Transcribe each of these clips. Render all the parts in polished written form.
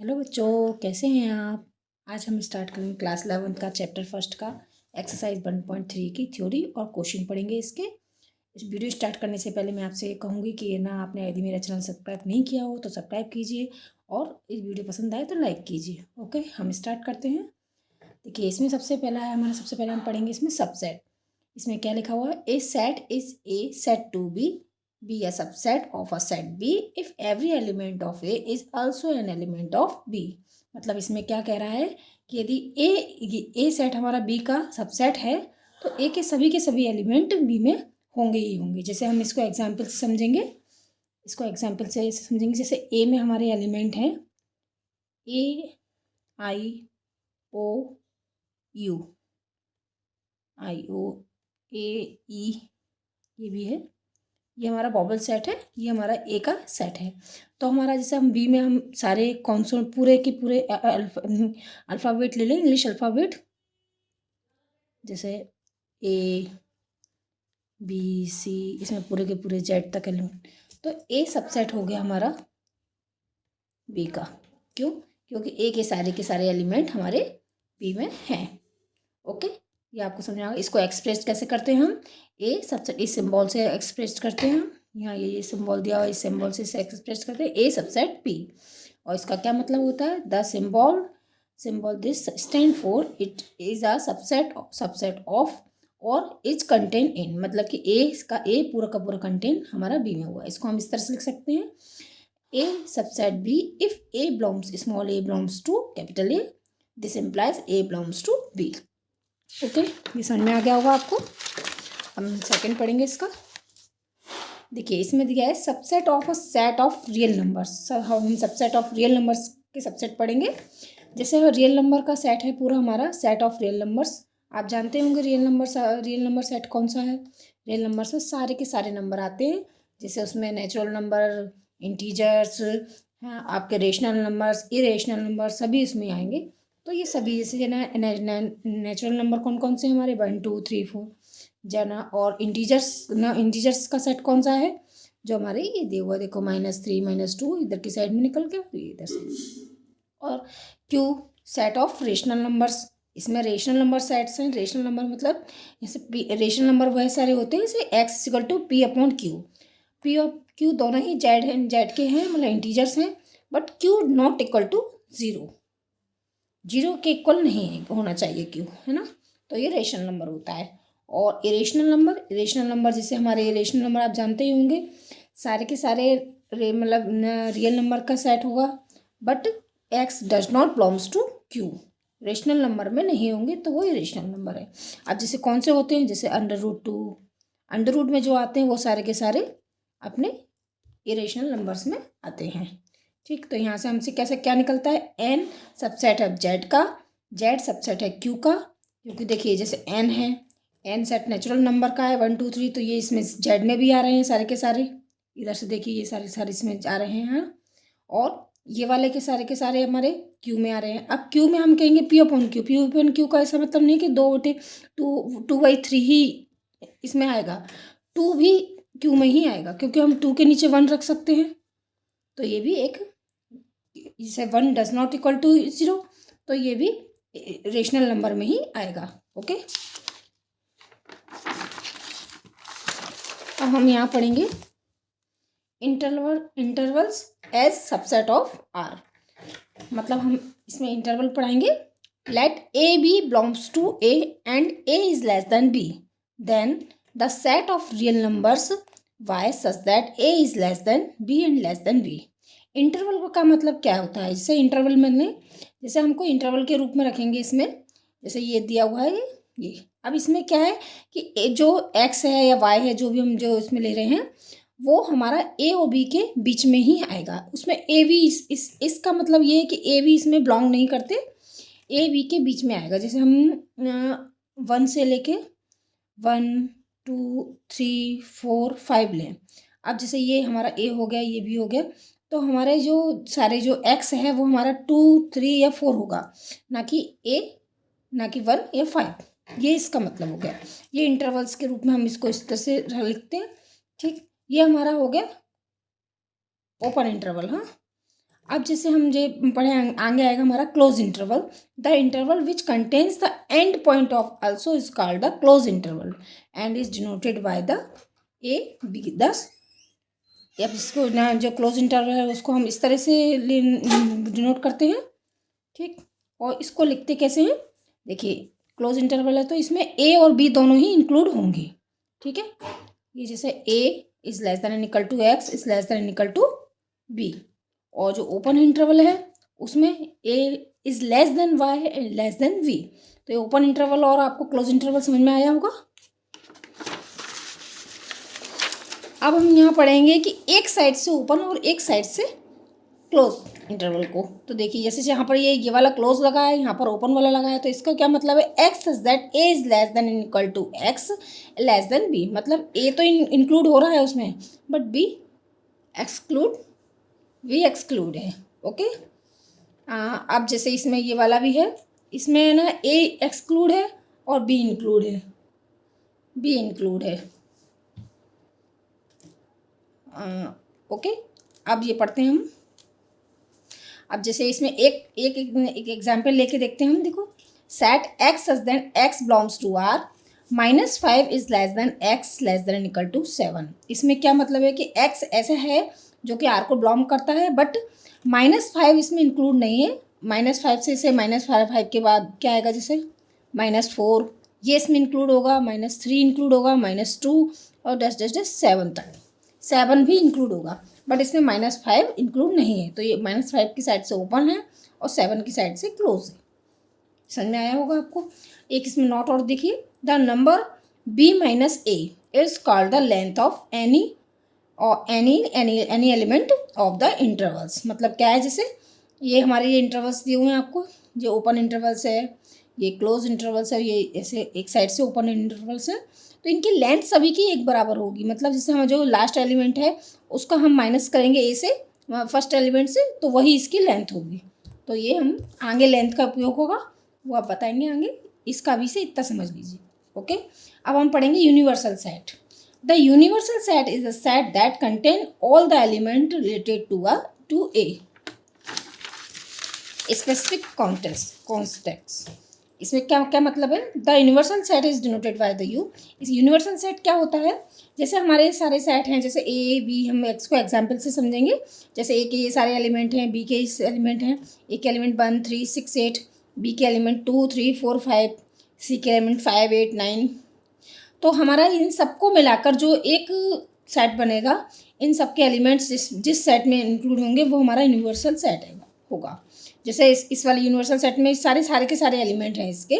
Hello बच्चों, कैसे हैं आप। आज हम स्टार्ट करेंगे क्लास 11 का चैप्टर फर्स्ट का एक्सरसाइज 1.3 की थ्योरी और क्वेश्चन पढ़ेंगे इसके। इस वीडियो स्टार्ट करने से पहले मैं आपसे कहूँगी कि ये ना आपने यदि मेरा चैनल सब्सक्राइब नहीं किया हो तो सब्सक्राइब कीजिए और इस वीडियो पसंद आए तो लाइक कीजिए। ओके, हम स्टार्ट करते हैं। देखिए, इसमें सबसे पहला है हमारा, सबसे पहले हम पढ़ेंगे इसमें सबसेट। इसमें क्या लिखा हुआ है, a set is a set to be a subset of a set B if every element of A is also an element of B। मतलब इसमें क्या कह रहा है कि यदि ए सेट हमारा बी का सबसेट है तो ए के सभी एलिमेंट बी में होंगे ही होंगे। जैसे हम इसको एग्जाम्पल से समझेंगे, जैसे ए में हमारे एलिमेंट हैं ए, आई, ओ, यू, आई, ओ, ए, ई, ये भी है, ये हमारा बॉबल सेट है, ये हमारा ए का सेट है। तो हमारा जैसे हम बी में हम सारे कॉन्सोनेंट पूरे के पूरे अल्फ़ाबेट ले लें, इंग्लिश अल्फ़ाबेट, जैसे ए, बी, सी, इसमें पूरे के पूरे जेड तक एलिमेंट। तो ए सबसेट हो गया हमारा बी का। क्यों? क्योंकि ए के सारे एलिमेंट हमारे बी में हैं। ओके, ये आपको समझ आएगा। इसको एक्सप्रेस कैसे करते हैं हम, ए सबसेट इस सिंबल से एक्सप्रेस करते हैं हम। यहाँ ये सिंबल दिया हुआ, इस सिंबल से इसे एक्सप्रेस करते हैं ए सबसेट पी। और इसका क्या मतलब होता है, the symbol this stand for it is a subset of और इज कंटेन इन। मतलब कि ए पूरा का पूरा कंटेन हमारा बी में हुआ। इसको हम इस तरह से लिख सकते हैं, A subset B if a belongs small a belongs to capital A, this implies a belongs to B. Okay, ये समझ में आ गया होगा आपको। हम सेकंड पढ़ेंगे इसका। देखिए, इसमें दिया है subset of a set of real numbers. हम सबसेट ऑफ रियल नंबर्स के सबसेट पढ़ेंगे। जैसे रियल नंबर का सेट है पूरा हमारा, सेट ऑफ रियल नंबर्स। आप जानते होंगे रियल नंबर सेट कौन सा है। रियल नंबर से सारे के सारे नंबर आते हैं, जैसे उसमें नेचुरल नंबर, इंटीजर्स, हाँ, आपके रेशनल नंबर्स, इरेशनल नंबर सभी इसमें आएंगे। तो ये सभी जैसे नेचुरल नंबर कौन कौन से हमारे 1 2 3 4 जना। और इंटीजर्स का सेट कौन सा है, जो हमारे ये दिया हुआ, देखो -3 -2 इधर की साइड में निकल गया, तो ये इधर से। और Q set of rational numbers. इसमें रेशनल नंबर सेट्स हैं। रेशनल नंबर मतलब जैसे रेशनल नंबर वह सारे होते हैं जैसे x equal to P upon Q. P और क्यू दोनों ही जेड के हैं, मतलब इंटीजर्स हैं, but Q not equal to zero के इक्वल नहीं होना चाहिए क्यू, है ना। तो ये रेशनल नंबर होता है। और इरेशनल नंबर जैसे हमारे इरेशनल नंबर आप जानते ही होंगे, सारे के सारे मतलब रियल नंबर का सेट होगा, but x does not belongs to Q, rational number में नहीं होंगे, तो वो इरेशनल नंबर है। अब जैसे कौन से होते हैं, जैसे √2, अंडर में जो आते हैं वो सारे के सारे अपने इरेशनल नंबर्स में आते हैं। ठीक, तो यहाँ से हमसे कैसे क्या निकलता है, एन सबसेट है जेड का, जेड सबसेट है क्यू का। क्योंकि देखिए जैसे एन है, एन सेट नेचुरल नंबर का है 1 2 3, तो ये इसमें जेड में भी आ रहे हैं सारे के सारे। इधर से देखिए ये सारे इसमें आ रहे हैं। और ये वाले के सारे हमारे क्यू में आ रहे हैं। अब क्यू में हम कहेंगे पी अपॉन क्यू का ऐसा मतलब नहीं कि 2/3 ही इसमें आएगा, 2 भी क्यू में ही आएगा, क्योंकि हम 2 के नीचे 1 रख सकते हैं। तो ये भी एक, जैसे 1 डज नॉट इक्वल टू 0, तो ये भी रेशनल नंबर में ही आएगा। ओके, अब हम यहाँ पढ़ेंगे intervals as subset of R. मतलब हम इसमें इंटरवल पढ़ाएंगे। Let a b belongs to a and a is less than b, then the set of real numbers y such that a is less than b and less than b. Interval का मतलब क्या होता है, जैसे interval में जैसे हमको interval के रूप में रखेंगे इसमें, जैसे ये दिया हुआ है ये। अब इसमें क्या है कि जो एक्स है या वाई है, जो भी हम जो इसमें ले रहे हैं, वो हमारा ए और बी के बीच में ही आएगा। उसमें ए बी इसका मतलब ये है कि ए बी इसमें बिलोंग नहीं करते, ए बी के बीच में आएगा। जैसे हम 1 से लेके 1 2 3 4 5 लें। अब जैसे ये हमारा ए हो गया, ये भी हो गया, तो हमारे जो सारे जो एक्स है वो हमारा 2 3 या 4 होगा, ना कि 1 या 5। ये इसका मतलब हो गया। ये इंटरवल्स के रूप में हम इसको इस तरह से लिखते हैं। ठीक, ये हमारा हो गया ओपन इंटरवल। हाँ, अब जैसे हम जे पढ़े आगे आएगा हमारा close interval. The interval which contains the end point of also is called the close interval and is denoted by the a b. दस अब इसको ना जो क्लोज इंटरवल है उसको हम इस तरह से डिनोट करते हैं, ठीक। और इसको लिखते कैसे हैं, देखिए क्लोज इंटरवल है तो इसमें ए और बी दोनों ही इंक्लूड होंगे, ठीक है। ये जैसे a is less than and equal to x is less than and equal to b, और जो ओपन इंटरवल है उसमें a is less than y less than v. तो ये ओपन इंटरवल और आपको क्लोज इंटरवल समझ में आया होगा। अब हम यहाँ पढ़ेंगे कि एक साइड से ओपन और एक साइड से क्लोज इंटरवल को। तो देखिए जैसे यहाँ पर ये वाला क्लोज लगा है, यहाँ पर ओपन वाला लगा है, तो इसका क्या मतलब है, x is that a is less than equal to x less than b. मतलब ए तो इंक्लूड हो रहा है उसमें, बट बी एक्सक्लूड है, ओके। अब जैसे इसमें ये वाला भी है, इसमें ना ए एक्सक्लूड है और बी इंक्लूड है, ओके। अब ये पढ़ते हैं हम। अब जैसे इसमें एक एग्जाम्पल लेके देखते हैं हम। देखो, set x is then x belongs to R -5 is less than x less than equal to 7। इसमें क्या मतलब है कि एक्स ऐसा है जो कि आर को बिलोंग करता है, बट -5 इसमें इंक्लूड नहीं है। -5 से इसे -5 के बाद क्या आएगा, जैसे -4 ये इसमें इंक्लूड होगा, -3 इंक्लूड होगा, -2 और -7 तक 7 भी इंक्लूड होगा, बट इसमें -5 इंक्लूड नहीं है। तो ये -5 की साइड से ओपन है और 7 की साइड से क्लोज है। समझ में आया होगा आपको। एक इसमें नोट और देखिए, the number b minus A is called the length of any element of the intervals. मतलब क्या है, जैसे ये हमारे ये इंटरवल्स दिए हुए हैं आपको, जो ओपन इंटरवल्स है, ये क्लोज इंटरवल्स है, ये ऐसे एक साइड से ओपन इंटरवल्स है, तो इनकी लेंथ सभी की एक बराबर होगी। मतलब जैसे हम जो लास्ट एलिमेंट है उसका हम माइनस करेंगे ए से, फर्स्ट एलिमेंट से, तो वही इसकी लेंथ होगी। तो ये हम आगे लेंथ का उपयोग होगा, वो आप बताएंगे आगे। इसका भी से इतना समझ लीजिए, ओके। अब हम पढ़ेंगे universal set. The universal set is a set that contain all the element related to a specific context. इसमें क्या क्या मतलब है, the universal set is denoted by the U. इस यूनिवर्सल सेट क्या होता है, जैसे हमारे सारे सेट हैं, जैसे ए बी, हम एक्स को एग्जाम्पल से समझेंगे। जैसे ए के ये सारे एलिमेंट हैं, बी के इस एलिमेंट हैं, ए के एलिमेंट 1 3 6 8, बी के एलिमेंट 2 3 4 5, सी के एलिमेंट 5 8 9। तो हमारा इन सबको मिलाकर जो एक सेट बनेगा, इन सब के एलिमेंट्स जिस सेट में इंक्लूड होंगे वो हमारा यूनिवर्सल सेट होगा। जैसे इस वाले यूनिवर्सल सेट में सारे के सारे एलिमेंट हैं इसके,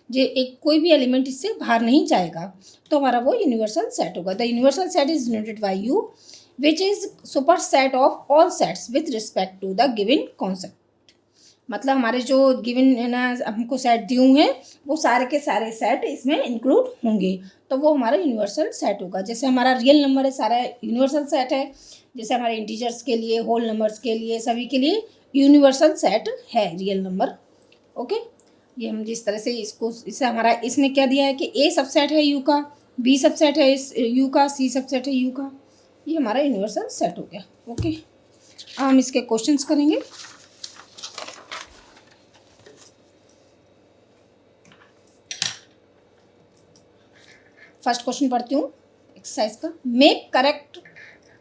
जो एक कोई भी एलिमेंट इससे बाहर नहीं जाएगा, तो हमारा वो यूनिवर्सल सेट होगा। The universal set is denoted by U which is super set of all sets with respect to the given concept. मतलब हमारे जो गिवन है ना, हमको सेट दिए हुए हैं, वो सारे के सारे सेट इसमें इंक्लूड होंगे, तो वो हमारा यूनिवर्सल सेट होगा। जैसे हमारा रियल नंबर है, सारा यूनिवर्सल सेट है। जैसे हमारे इंटीजर्स के लिए, होल नंबर्स के लिए, सभी के लिए यूनिवर्सल सेट है रियल नंबर, ओके। ये हम जिस तरह से इससे हमारा इसमें क्या दिया है कि ए सबसेट है यू का, बी सबसेट है इस यू का, सी सबसेट है यू का, ये हमारा यूनिवर्सल सेट हो गया, ओके। अब हम इसके क्वेश्चंस करेंगे। फर्स्ट क्वेश्चन पढ़ती हूँ एक्सरसाइज का। Make correct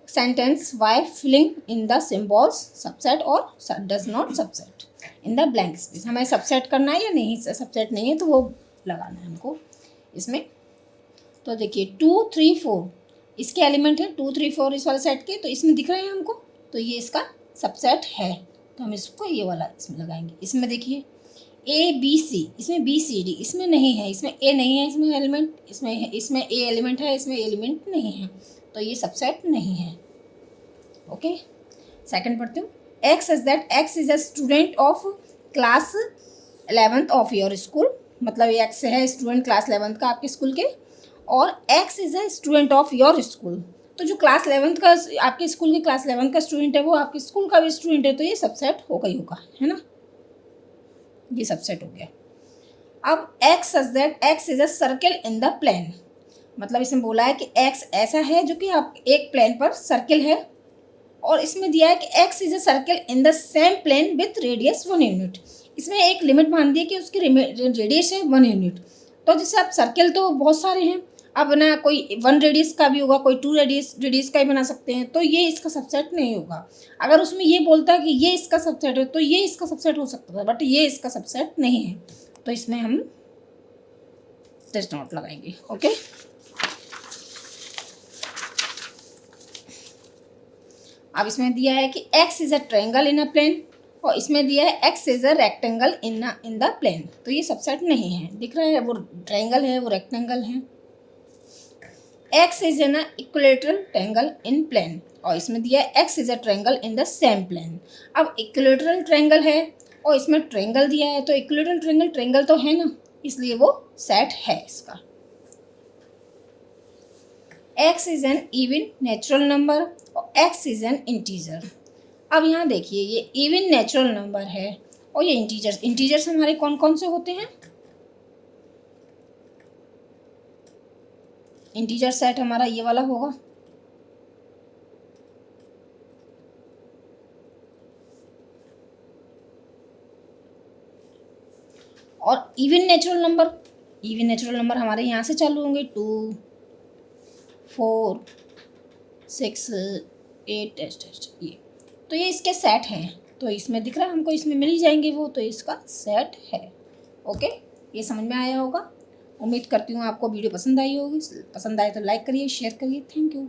sentence by filling in the symbols subset or does not subset in the blank space. हमें सबसेट करना है या नहीं, सबसेट नहीं है तो वो लगाना है हमको इसमें। तो देखिए 2 3 4 इसके एलिमेंट हैं, 2 3 4 इस वाले सेट के, तो इसमें दिख रहे हैं हमको, तो ये इसका सबसेट है, तो हम इसको ये वाला इसमें लगाएंगे। इसमें देखिए ए बी सी, इसमें बी सी डी इसमें नहीं है, इसमें ए नहीं है, इसमें एलिमेंट, इसमें ए एलिमेंट है, इसमें एलिमेंट नहीं है, तो ये सबसेट नहीं है, ओके। सेकंड पढ़ती हूँ। X is that x is a student of class 11th of your school. मतलब एक्स है स्टूडेंट क्लास 11th का आपके स्कूल के, और x is a student of your school. तो जो क्लास 11th का आपके स्कूल के क्लास 11th का स्टूडेंट है वो आपके स्कूल का भी स्टूडेंट है, तो ये सबसेट होगा ही होगा, है ना, ये सबसेट हो गया। अब x is that x is a circle in the plane. मतलब इसमें बोला है कि एक्स ऐसा है जो कि आप एक प्लेन पर सर्किल है, और इसमें दिया है कि x is a circle in the same plane with radius 1 unit. इसमें एक लिमिट मान दी है कि उसकी रेडियस है 1 यूनिट। तो जैसे आप सर्कल तो बहुत सारे हैं, अब ना कोई 1 रेडियस का भी होगा, कोई 2 रेडियस का ही बना सकते हैं, तो ये इसका सबसेट नहीं होगा। अगर उसमें ये बोलता है कि ये इसका सबसेट है तो ये इसका सबसेट हो सकता है, बट ये इसका सबसेट नहीं है, तो इसमें हम टेस्ट नोट लगाएंगे। ओके, अब इसमें दिया है कि x is a triangle in a plane, और इसमें दिया है x is a rectangle in the plane, तो ये सबसेट नहीं है। दिख रहा है, वो ट्रायंगल है, वो रेक्टेंगल है। x is an equilateral triangle in plane, और इसमें दिया है x is a triangle in the same plane. अब इक्विलेटरल ट्रायंगल है और इसमें ट्रायंगल दिया है, तो इक्विलेटरल ट्रायंगल तो है ना, इसलिए वो सेट है इसका। x is N even natural number और x इज एन इंटीजर। अब यहाँ देखिए, ये इवन नेचुरल नंबर है और ये इंटीजर्स हमारे कौन कौन से होते हैं? इंटीजर सेट हमारा ये वाला होगा, और इवन नेचुरल नंबर हमारे यहाँ से चालू होंगे 2, 4, 6, 8 ये, तो ये इसके सेट हैं। तो इसमें दिख रहा है हमको, इसमें मिल ही जाएंगे वो, तो इसका सेट है। ओके, ये समझ में आया होगा। उम्मीद करती हूँ आपको वीडियो पसंद आई होगी। पसंद आए तो लाइक करिए, शेयर करिए। Thank you.